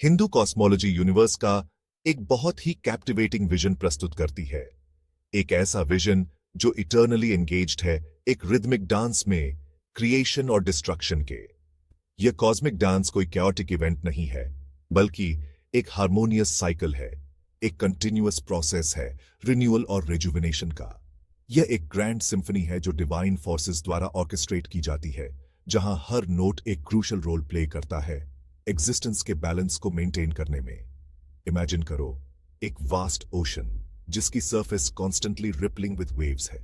Hindu cosmology universe का एक बहुत ही कैप्टिवेटिंग विजन प्रस्तुत करती है। एक ऐसा विजन जो इटर्नली एंगेज्ड है एक रिदमिक डांस में क्रिएशन और डिस्ट्रक्शन के। यह कॉस्मिक डांस कोई कैओटिक इवेंट नहीं है, बल्कि एक हार्मोनियस साइकिल है, एक कंटिन्यूअस प्रोसेस है रिन्यूअल और रिजुविनेशन का। यह एक ग्रैंड सिम्फनी है जो डिवाइन फोर्सेस द्वारा ऑर्केस्ट्रेट की जाती है, जहां हर नोट एक क्रूशल रोल प्ले करता है एग्जिस्टेंस के बैलेंस को मेंटेन करने में। इमेजिन करो एक वास्ट ओशन जिसकी surface constantly rippling with waves है।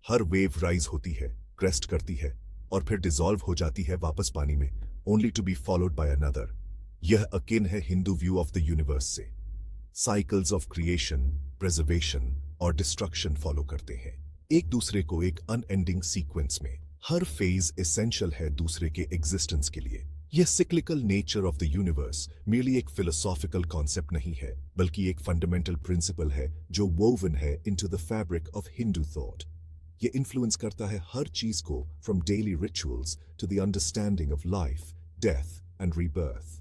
हर वेव राइज होती है, क्रेस्ट करती है और फिर डिसॉल्व हो जाती है वापस पानी में, only to be followed by another. यह अकिन है Hindu view of the universe से। साइकिल्स ऑफ क्रिएशन, प्रिजर्वेशन और डिस्ट्रक्शन फॉलो करते हैं एक दूसरे को एक अनएंडिंग सीक्वेंस में। हर फेज एसेंशियल है दूसरे के एग्जिस्टेंस के लिए। यह cyclical nature of the universe merely एक फिलोसॉफिकल कॉन्सेप्ट नहीं है, बल्कि एक फंडामेंटल प्रिंसिपल है जो वोवन है into the fabric of Hindu thought. यह इन्फ्लुएंस करता है हर चीज को, from daily rituals to the understanding of life, death and rebirth.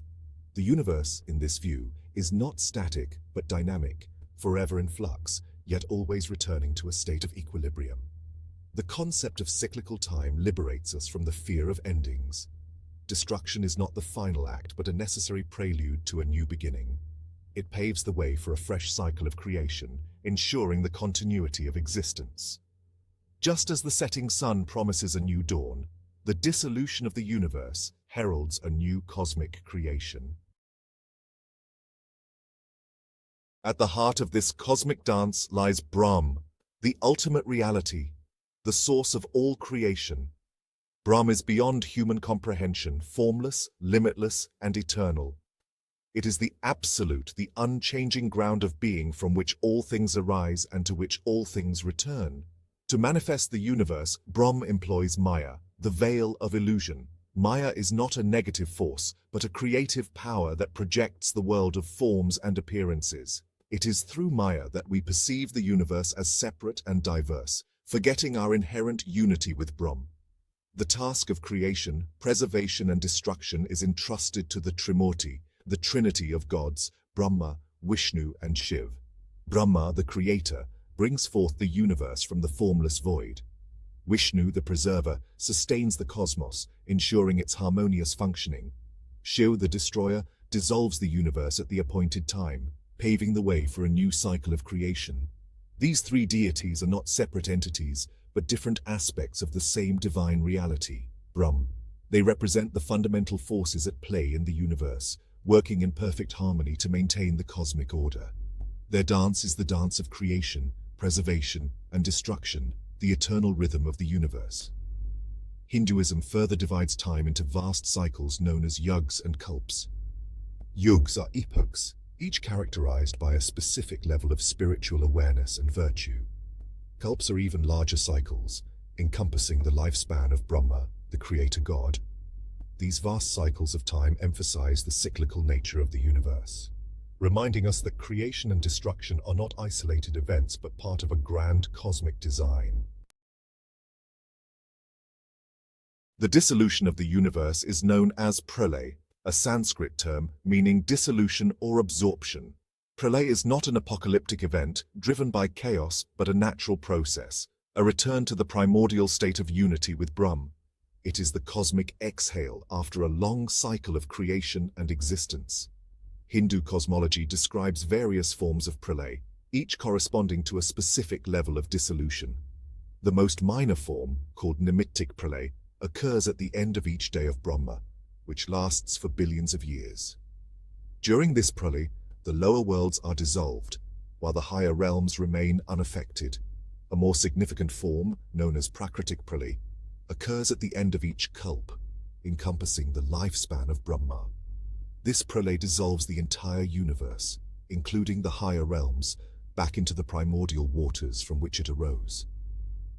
The universe in this view is not static but dynamic, forever in flux, yet always returning to a state of equilibrium. The concept of cyclical time liberates us from the fear of endings. Destruction is not the final act but a necessary prelude to a new beginning. It paves the way for a fresh cycle of creation, ensuring the continuity of existence. Just as the setting sun promises a new dawn, the dissolution of the universe heralds a new cosmic creation. At the heart of this cosmic dance lies Brahma, the ultimate reality, the source of all creation. Brahma is beyond human comprehension, formless, limitless, and eternal. It is the absolute, the unchanging ground of being from which all things arise and to which all things return. To manifest the universe, Brahma employs Maya, the veil of illusion. Maya is not a negative force, but a creative power that projects the world of forms and appearances. It is through Maya that we perceive the universe as separate and diverse, forgetting our inherent unity with Brahma. The task of creation, preservation and destruction is entrusted to the Trimurti, the trinity of gods, Brahma, Vishnu and Shiva. Brahma, the creator, brings forth the universe from the formless void. Vishnu, the preserver, sustains the cosmos, ensuring its harmonious functioning. Shiva, the destroyer, dissolves the universe at the appointed time, paving the way for a new cycle of creation. These three deities are not separate entities, but different aspects of the same divine reality, Brahma. They represent the fundamental forces at play in the universe, working in perfect harmony to maintain the cosmic order. Their dance is the dance of creation, preservation, and destruction, the eternal rhythm of the universe. Hinduism further divides time into vast cycles known as yugs and kalps. Yugs are epochs, each characterized by a specific level of spiritual awareness and virtue. Kalps are even larger cycles, encompassing the lifespan of Brahma, the creator god. These vast cycles of time emphasize the cyclical nature of the universe, reminding us that creation and destruction are not isolated events but part of a grand cosmic design. The dissolution of the universe is known as pralay, a Sanskrit term meaning dissolution or absorption. Pralay is not an apocalyptic event driven by chaos but a natural process, a return to the primordial state of unity with Brahma. It is the cosmic exhale after a long cycle of creation and existence. Hindu cosmology describes various forms of pralay, each corresponding to a specific level of dissolution. The most minor form, called nimittic pralay, occurs at the end of each day of Brahma, which lasts for billions of years. During this pralay, the lower worlds are dissolved, while the higher realms remain unaffected. A more significant form, known as prakritic pralay, occurs at the end of each kalp, encompassing the lifespan of Brahma. This pralay dissolves the entire universe, including the higher realms, back into the primordial waters from which it arose.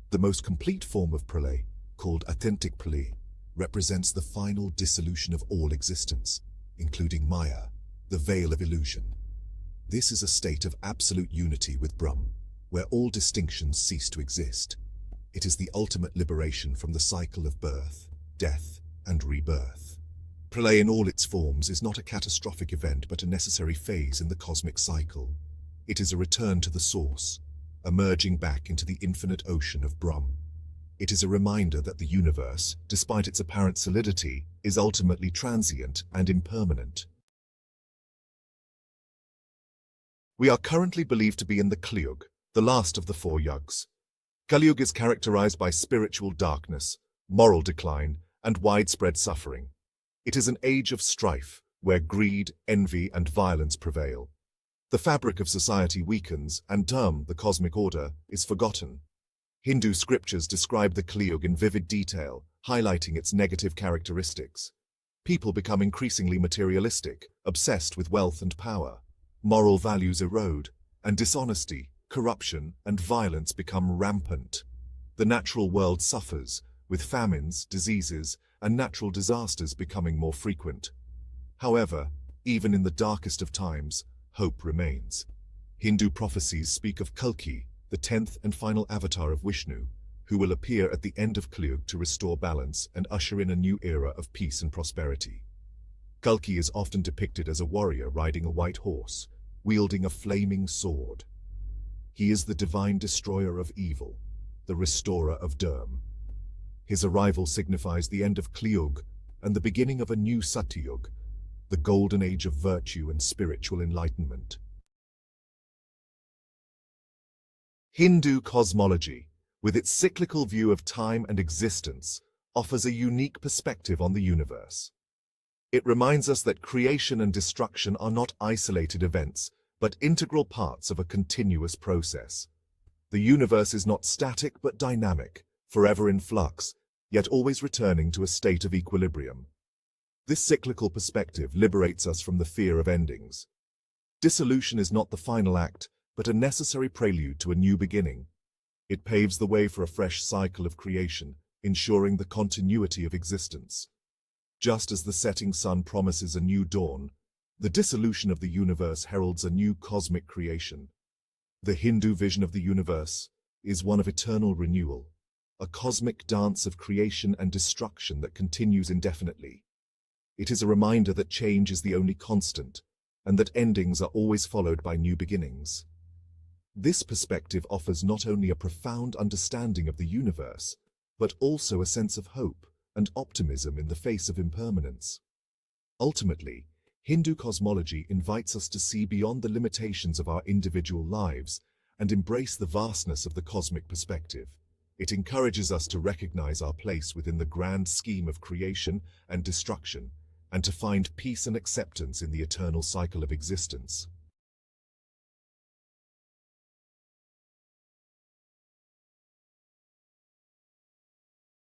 The most complete form of pralay, called athentic pralay, represents the final dissolution of all existence, including Maya, the veil of illusion. This is a state of absolute unity with Brahma, where all distinctions cease to exist. It is the ultimate liberation from the cycle of birth, death, and rebirth. Pralaya in all its forms is not a catastrophic event but a necessary phase in the cosmic cycle. It is a return to the source, emerging back into the infinite ocean of Brahma. It is a reminder that the universe, despite its apparent solidity, is ultimately transient and impermanent. We are currently believed to be in the Kaliyug, the last of the four yugs. Kaliyug is characterized by spiritual darkness, moral decline, and widespread suffering. It is an age of strife, where greed, envy, and violence prevail. The fabric of society weakens, and Dharma, the cosmic order, is forgotten. Hindu scriptures describe the Kaliyug in vivid detail, highlighting its negative characteristics. People become increasingly materialistic, obsessed with wealth and power. Moral values erode, and dishonesty, corruption, and violence become rampant. The natural world suffers, with famines, diseases, and natural disasters becoming more frequent. However, even in the darkest of times, hope remains. Hindu prophecies speak of Kalki, the 10th and final avatar of Vishnu, who will appear at the end of Kaliyug to restore balance and usher in a new era of peace and prosperity. Kalki is often depicted as a warrior riding a white horse, wielding a flaming sword. He is the divine destroyer of evil, the restorer of Dharma. His arrival signifies the end of Kaliyug and the beginning of a new Satyug, the golden age of virtue and spiritual enlightenment. Hindu cosmology, with its cyclical view of time and existence, offers a unique perspective on the universe. It reminds us that creation and destruction are not isolated events, but integral parts of a continuous process. The universe is not static but dynamic, forever in flux, yet always returning to a state of equilibrium. This cyclical perspective liberates us from the fear of endings. Dissolution is not the final act, but a necessary prelude to a new beginning. It paves the way for a fresh cycle of creation, ensuring the continuity of existence. Just as the setting sun promises a new dawn, the dissolution of the universe heralds a new cosmic creation. The Hindu vision of the universe is one of eternal renewal, a cosmic dance of creation and destruction that continues indefinitely. It is a reminder that change is the only constant, and that endings are always followed by new beginnings. This perspective offers not only a profound understanding of the universe, but also a sense of hope and optimism in the face of impermanence. Ultimately, Hindu cosmology invites us to see beyond the limitations of our individual lives and embrace the vastness of the cosmic perspective. It encourages us to recognize our place within the grand scheme of creation and destruction, and to find peace and acceptance in the eternal cycle of existence.